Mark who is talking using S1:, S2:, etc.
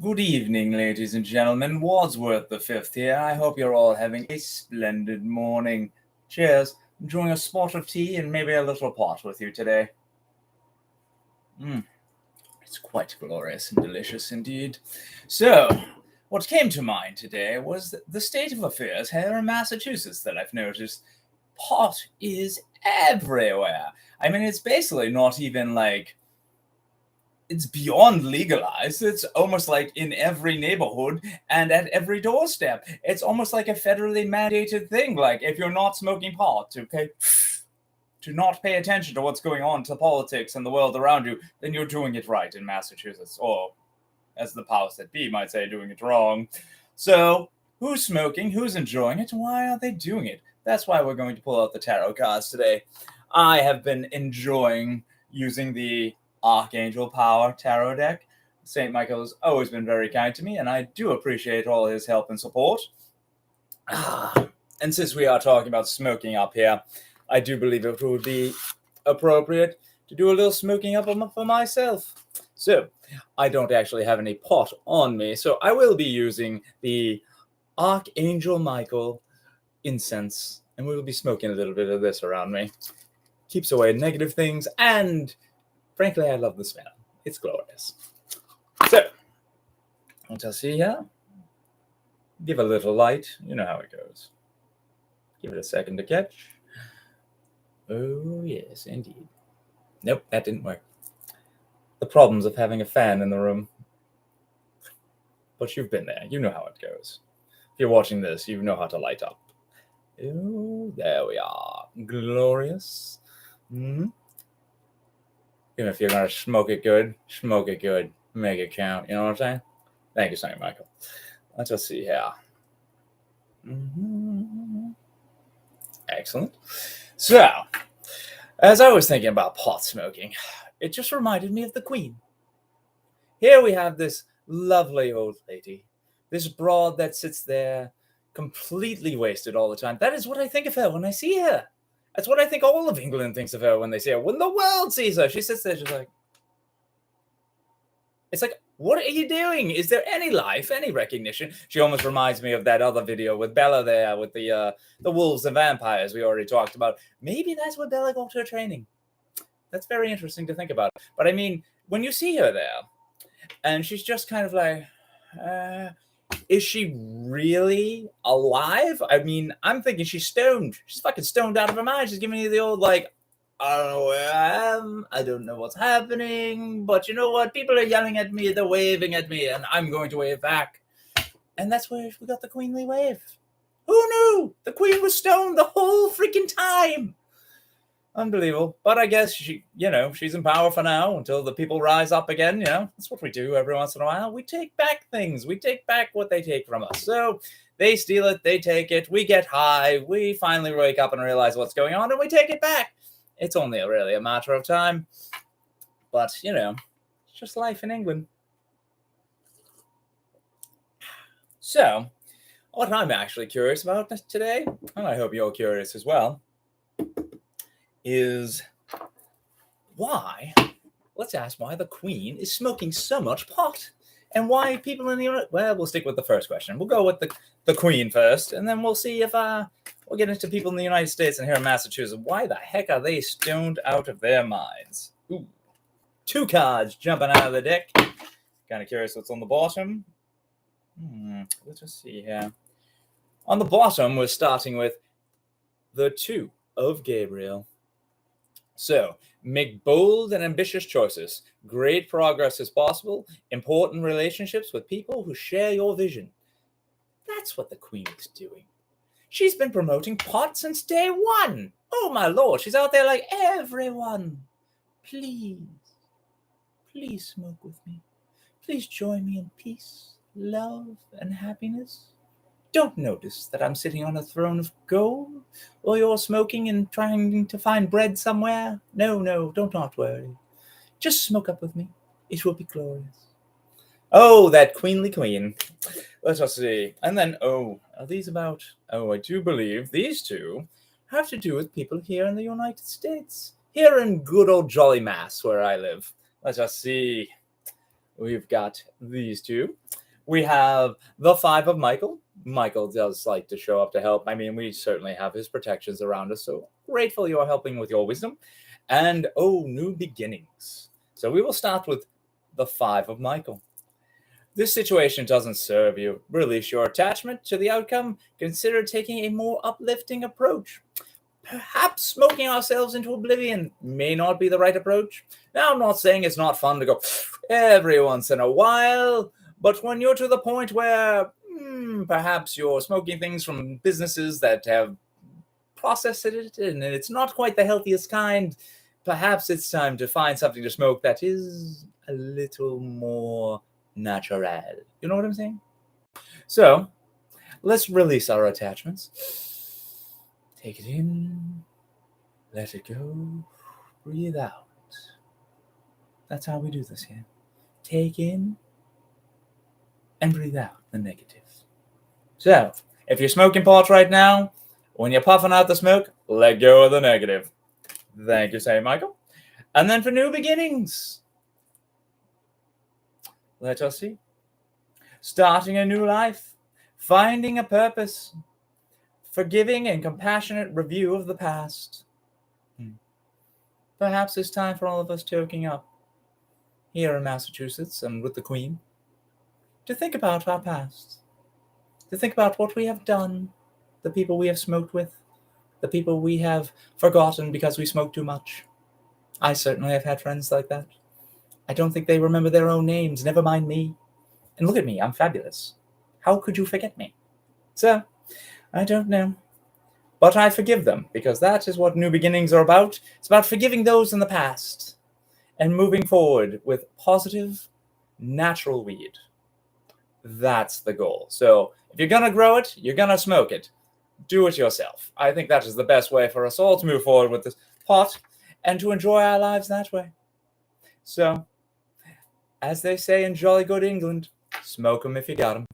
S1: Good evening, ladies and gentlemen. WadsWorth the Fifth here. I hope you're all having a splendid morning. Cheers. Enjoying a spot of tea and maybe a little pot with you today. It's quite glorious and delicious indeed. So, what came to mind today was the state of affairs here in Massachusetts that I've noticed. Pot is everywhere. I mean, it's basically not even like it's beyond legalized. It's almost like in every neighborhood and at every doorstep. It's almost like a federally mandated thing. Like if you're not smoking pot, to not pay attention to what's going on to politics and the world around you, then you're doing it right in Massachusetts. Or, as the powers that be might say, doing it wrong. So, who's smoking? Who's enjoying it? Why are they doing it? That's why we're going to pull out the tarot cards today. I have been enjoying using the Archangel Power Tarot deck. St. Michael has always been very kind to me, and I do appreciate all his help and support. And since we are talking about smoking up here, I do believe it would be appropriate to do a little smoking up for myself. So, I don't actually have any pot on me, so I will be using the Archangel Michael incense, and we will be smoking a little bit of this around me. Keeps away negative things, and frankly, I love the smell. It's glorious. So, what I see here? Give a little light. You know how it goes. Give it a second to catch. Oh, yes, indeed. Nope, that didn't work. The problems of having a fan in the room. But you've been there. You know how it goes. If you're watching this, you know how to light up. Oh, there we are. Glorious. Even if you're going to smoke it good. Make it count. You know what I'm saying? Thank you, St. Michael. Let's just see here. Excellent. So, as I was thinking about pot smoking, it just reminded me of the Queen. Here we have this lovely old lady, this broad that sits there completely wasted all the time. That is what I think of her when I see her. That's what I think all of England thinks of her when they see her. When the world sees her, she sits there, she's like, it's like, what are you doing? Is there any life, any recognition? She almost reminds me of that other video with Bella there, with the wolves and vampires we already talked about. Maybe that's where Bella got her training. That's very interesting to think about. But I mean, when you see her there, and she's just kind of like, is she really alive? I mean, I'm thinking she's stoned. She's fucking stoned out of her mind. She's giving you the old, like, I don't know where I am. I don't know what's happening. But you know what? People are yelling at me. They're waving at me. And I'm going to wave back. And that's where we got the queenly wave. Who knew? The queen was stoned the whole freaking time. Unbelievable. But I guess she's in power for now until the people rise up again. That's what we do every once in a while. We take back things. We take back what they take from us. So they steal it. They take it. We get high. We finally wake up and realize what's going on, and we take it back. It's only really a matter of time. But, it's just life in England. So, what I'm actually curious about today, and I hope you're curious as well, is let's ask why the Queen is smoking so much pot. And why people in the... Well, we'll stick with the first question. We'll go with the Queen first, and then we'll see if... we'll get into people in the United States and here in Massachusetts. Why the heck are they stoned out of their minds? Ooh. 2 cards jumping out of the deck. Kind of curious what's on the bottom. Let's just see here. On the bottom, we're starting with the 2 of Gabriel. So, make bold and ambitious choices. Great progress is possible. Important relationships with people who share your vision. That's what the Queen is doing. She's been promoting pot since day 1. Oh, my Lord. She's out there like, everyone, please smoke with me. Please join me in peace, love, and happiness. Don't notice that I'm sitting on a throne of gold, or you're smoking and trying to find bread somewhere. No, don't not worry. Just smoke up with me. It will be glorious. Oh, that queenly queen. Let us see. And then, are these about... I do believe these 2 have to do with people here in the United States. Here in good old Jolly Mass, where I live. Let us see. we've got these two. We have the 5 of Michael. Michael does like to show up to help. I mean, we certainly have his protections around us, so grateful you are helping with your wisdom. And new beginnings. So we will start with the 5 of Michael. This situation doesn't serve you. Release your attachment to the outcome. Consider taking a more uplifting approach. Perhaps smoking ourselves into oblivion may not be the right approach. Now, I'm not saying it's not fun to go every once in a while, but when you're to the point where perhaps you're smoking things from businesses that have processed it and it's not quite the healthiest kind, perhaps it's time to find something to smoke that is a little more natural. You know what I'm saying? So, let's release our attachments. Take it in, let it go, breathe out. That's how we do this here. Take in and breathe out the negative. So, if you're smoking pot right now, when you're puffing out the smoke, let go of the negative. Thank you, St. Michael. And then for new beginnings, let us see. Starting a new life, finding a purpose, forgiving and compassionate review of the past. Perhaps it's time for all of us toking up here in Massachusetts and with the Queen to think about our past, to think about what we have done, the people we have smoked with, the people we have forgotten because we smoked too much. I certainly have had friends like that. I don't think they remember their own names, never mind me. And look at me, I'm fabulous. How could you forget me? So, I don't know. But I forgive them, because that is what new beginnings are about. It's about forgiving those in the past and moving forward with positive, natural weed. That's the goal. So, if you're going to grow it, you're going to smoke it. Do it yourself. I think that is the best way for us all to move forward with this pot and to enjoy our lives that way. So, as they say in jolly good England, smoke 'em if you got 'em.